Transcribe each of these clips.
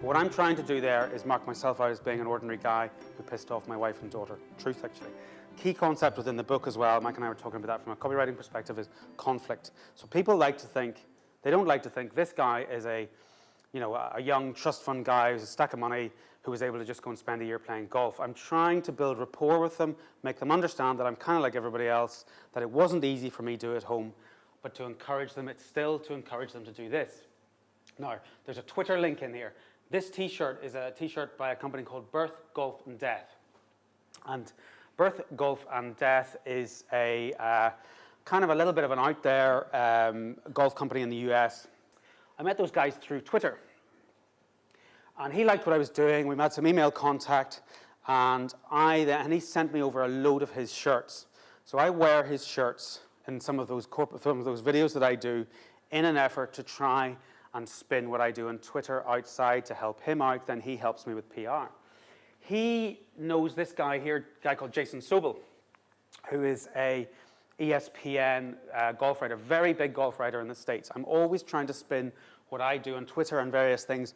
What I'm trying to do there is mark myself out as being an ordinary guy who pissed off my wife and daughter. Truth, actually. Key concept within the book as well, Mike and I were talking about that from a copywriting perspective, is conflict. So people like to think, they don't like to think this guy is a young trust fund guy who's a stack of money who was able to just go and spend a year playing golf. I'm trying to build rapport with them, make them understand that I'm kind of like everybody else, that it wasn't easy for me to do at home, but to encourage them, it's still to encourage them to do this. Now, there's a Twitter link in here. This t-shirt is a t-shirt by a company called Birth, Golf and Death. And Birth, Golf and Death is a kind of a little bit of an out there golf company in the US. I met those guys through Twitter. And he liked what I was doing. We had some email contact. And he sent me over a load of his shirts. So I wear his shirts in some of those videos that I do in an effort to try and spin what I do on Twitter outside to help him out. Then he helps me with PR. He knows this guy here, a guy called Jason Sobel, who is a ESPN golf writer, very big golf writer in the States. I'm always trying to spin what I do on Twitter and various things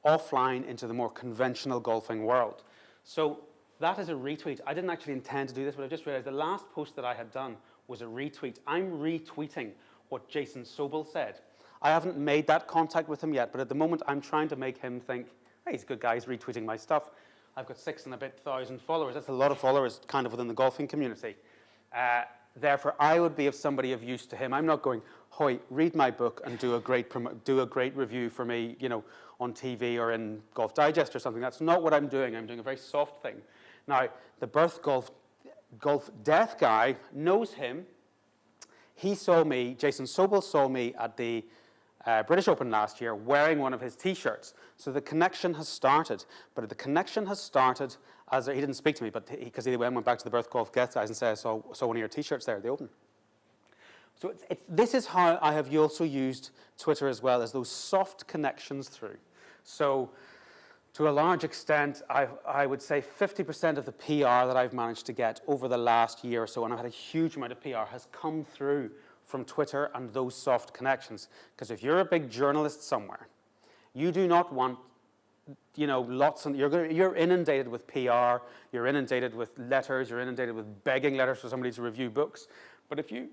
offline into the more conventional golfing world. So that is a retweet. I didn't actually intend to do this, but I just realized the last post that I had done was a retweet. I'm retweeting what Jason Sobel said. I haven't made that contact with him yet, but at the moment I'm trying to make him think, hey, he's a good guy, he's retweeting my stuff. I've got 6 and a bit thousand followers. That's a lot of followers kind of within the golfing community. Therefore, I would be of somebody of use to him. I'm not going, Hoy, read my book and do a great review for me, on TV or in Golf Digest or something. That's not what I'm doing. I'm doing a very soft thing. Now, the Birth, Golf, Death guy knows him. He saw me, Jason Sobel saw me at the British Open last year wearing one of his t-shirts. So the connection has started. But the connection has started as he didn't speak to me, but because he went back to the Birth Golf Death guys and said, I saw one of your t-shirts there at the Open. So this is how I have also used Twitter as well, as those soft connections through. So to a large extent, I would say 50% of the PR that I've managed to get over the last year or so, and I've had a huge amount of PR, has come through from Twitter and those soft connections. Because if you're a big journalist somewhere, you do not want, you're inundated with PR, you're inundated with letters, you're inundated with begging letters for somebody to review books. But if you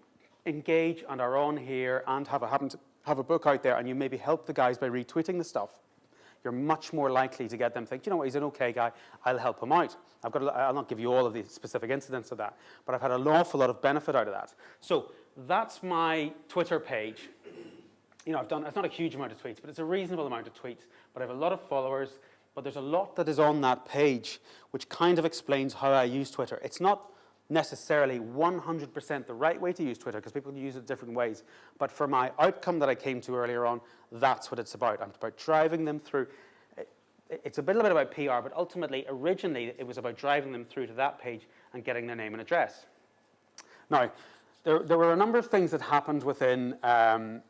engage and are on here and happen to have a book out there and you maybe help the guys by retweeting the stuff, you're much more likely to get them to think, you know what, he's an okay guy, I'll help him out. I'll not give you all of the specific incidents of that, but I've had an awful lot of benefit out of that. So that's my Twitter page. It's not a huge amount of tweets, but it's a reasonable amount of tweets. But I have a lot of followers, but there's a lot that is on that page which kind of explains how I use Twitter. It's not necessarily 100% the right way to use Twitter, because people use it different ways. But for my outcome that I came to earlier on, that's what it's about. I'm about driving them through. It's a little bit about PR, but ultimately, originally, it was about driving them through to that page and getting their name and address. Now, there were a number of things that happened within kind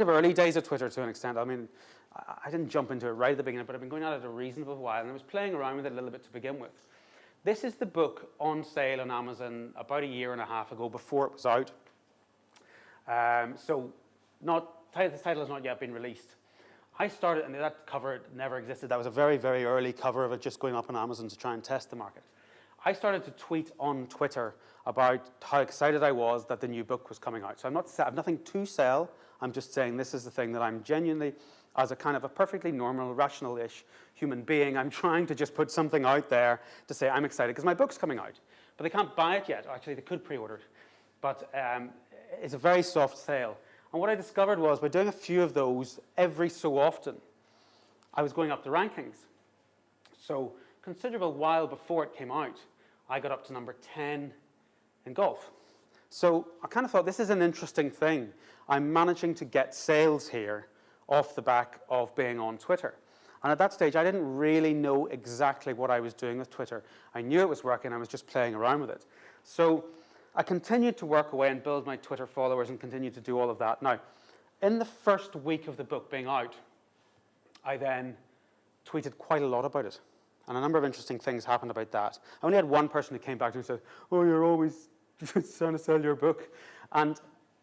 of early days of Twitter to an extent. I mean, I didn't jump into it right at the beginning, but I've been going at it a reasonable while, and I was playing around with it a little bit to begin with. This is the book on sale on Amazon about a year and a half ago, before it was out. The title has not yet been released. I started, and that cover never existed. That was a very, very early cover of it just going up on Amazon to try and test the market. I started to tweet on Twitter about how excited I was that the new book was coming out. So I have nothing to sell. I'm just saying this is the thing that I'm genuinely, as a kind of a perfectly normal, rational-ish human being, I'm trying to just put something out there to say I'm excited because my book's coming out. But they can't buy it yet. Actually, they could pre-order it. But it's a very soft sale. And what I discovered was by doing a few of those every so often, I was going up the rankings. So considerable while before it came out, I got up to number 10 in golf. So I kind of thought, this is an interesting thing. I'm managing to get sales here off the back of being on Twitter. And at that stage, I didn't really know exactly what I was doing with Twitter. I knew it was working, I was just playing around with it. So I continued to work away and build my Twitter followers and continued to do all of that. Now, in the first week of the book being out, I then tweeted quite a lot about it. And a number of interesting things happened about that. I only had one person who came back to me and said, oh, you're always trying to sell your book. And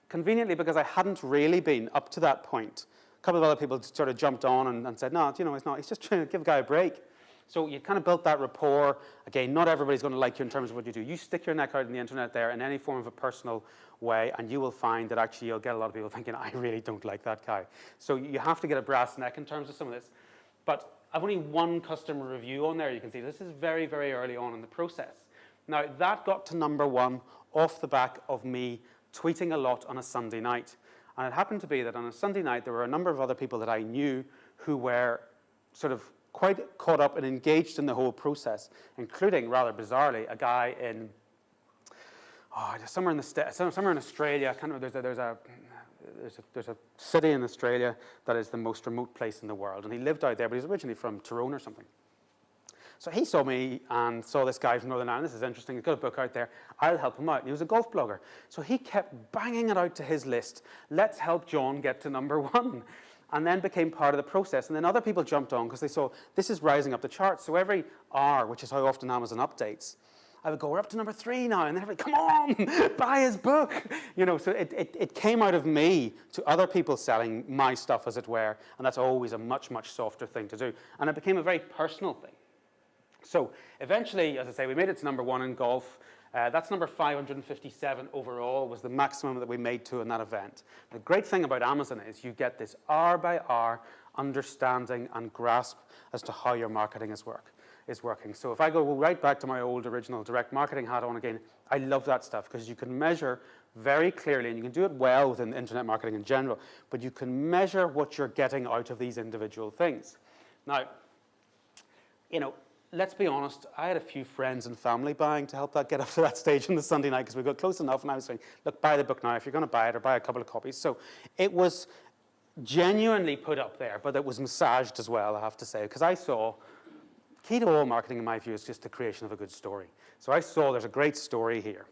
conveniently, because I hadn't really been, up to that point, couple of other people sort of jumped on and said, no, you know, it's not. He's just trying to give the guy a break. So you kind of built that rapport. Again, not everybody's going to like you in terms of what you do. You stick your neck out in the internet there in any form of a personal way, and you will find that actually you'll get a lot of people thinking, I really don't like that guy. So you have to get a brass neck in terms of some of this. But I've only one customer review on there. You can see this is very, very early on in the process. Now, that got to number 1 off the back of me tweeting a lot on a Sunday night. And it happened to be that on a Sunday night, there were a number of other people that I knew who were sort of quite caught up and engaged in the whole process, including, rather bizarrely, a guy in somewhere in Australia. I can't remember. There's a city in Australia that is the most remote place in the world, and he lived out there, but he's originally from Tyrone or something. So he saw me and saw this guy from Northern Ireland. This is interesting. He's got a book out there. I'll help him out. And he was a golf blogger. So he kept banging it out to his list. Let's help John get to number 1. And then became part of the process. And then other people jumped on because they saw this is rising up the charts. So every hour, which is how often Amazon updates, I would go, we're up to number 3 now. And then everybody, come on, buy his book. You know, so it came out of me to other people selling my stuff, as it were. And that's always a much, much softer thing to do. And it became a very personal thing. So eventually, as I say, we made it to number 1 in golf. That's number 557 overall, was the maximum that we made to in that event. The great thing about Amazon is you get this hour-by-hour understanding and grasp as to how your marketing is working. So if I go right back to my old original direct marketing hat on again, I love that stuff because you can measure very clearly, and you can do it well within internet marketing in general, but you can measure what you're getting out of these individual things. Now, you know, let's be honest, I had a few friends and family buying to help that get up to that stage on the Sunday night because we got close enough, and I was saying, look, buy the book now if you're going to buy it, or buy a couple of copies. So it was genuinely put up there, but it was massaged as well, I have to say, because I saw key to all marketing, in my view, is just the creation of a good story. So I saw there's a great story here.